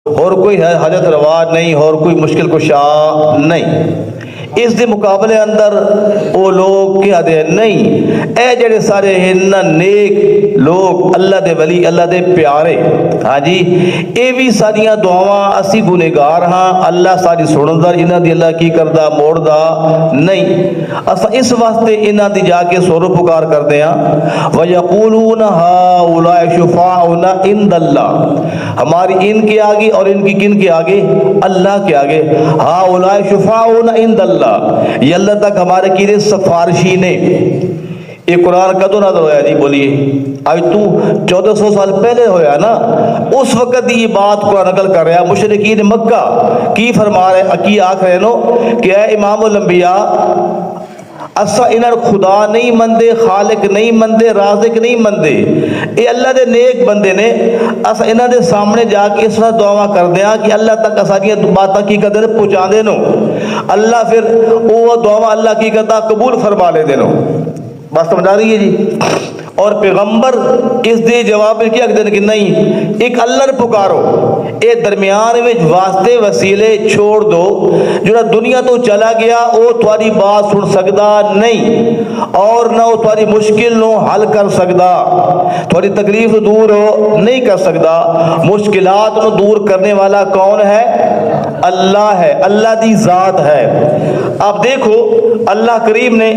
اور کوئی حاجت روا نہیں اور کوئی مشکل کشا نہیں. اس دے مقابلے اندر وہ لوگ کیا دے نہیں اے جڑے سارے انہاں نیک لوگ اللہ دے ولی اللہ دے پیارے ہاں جی اے بھی ساریاں دعاواں اسی گنہگار ہاں اللہ ساری سندا انہاں دی اللہ کی کردا موڑدا نہیں اسا اس واسطے انہاں دی جا کے سور پکار کردے ہاں ویقولون ہؤلاء شفاعنا عند اللہ ہماری ان کے آگے اور ان کی کن کے آگے اللہ کے آگے ہؤلاء شفاعنا عند اللہ یہ اللہ تک ہمارے کی سفارشی نے. یہ قرآن کدو نازل ہویا جی بولیے آج تو 1400 سال پہلے ہویا نا اس وقت یہ بات قرآن نقل کر رہا مشرکین مکہ کی فرما رہے کی آکھ رہے نو کہ اے امام الانبیاء اسا انہاں خدا نہیں مندے خالق نہیں مندے رازق نہیں مندے اے اللہ دے نیک بندے نے اسا انہاں دے سامنے جا کے اس طرح دعا کر دیا کہ اللہ تک اساں بات کی قدر پہنچا دے نو اللہ پھر وہ دعا اللہ کی کرتا قبول فرما لے دے نو. بات سمجھ آ رہی ہے جی. اور پیغمبر اس دے جواب میں کیا کہتے ہیں کہ نہیں ایک اللہ پکارو اے درمیان میں واسطے وسیلے چھوڑ دو جو دنیا تو چلا گیا وہ تمہاری بات سن سکتا نہیں اور نہ وہ تمہاری مشکل نو حل کر سکتا تمہاری تکلیف دور نہیں کر سکتا. مشکلات نو دور کرنے والا کون ہے؟ اللہ ہے اللہ دی ذات ہے. آپ دیکھو اللہ کریم نے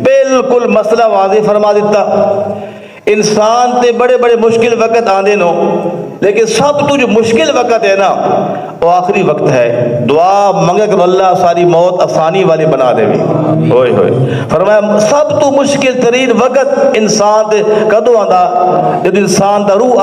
بالکل مسئلہ واضح فرما دیتا انسان تے بڑے بڑے مشکل وقت آندے نو لیکن سب تو جو مشکل وقت ہے نا وہ آخری وقت ہے. دعا منگے کہ اللہ ساری موت آسانی والی بنا دے گی. ہوئے ہوئے فرمایا سب تو مشکل ترین وقت انسان تے کدو آندا جب انسان دا روح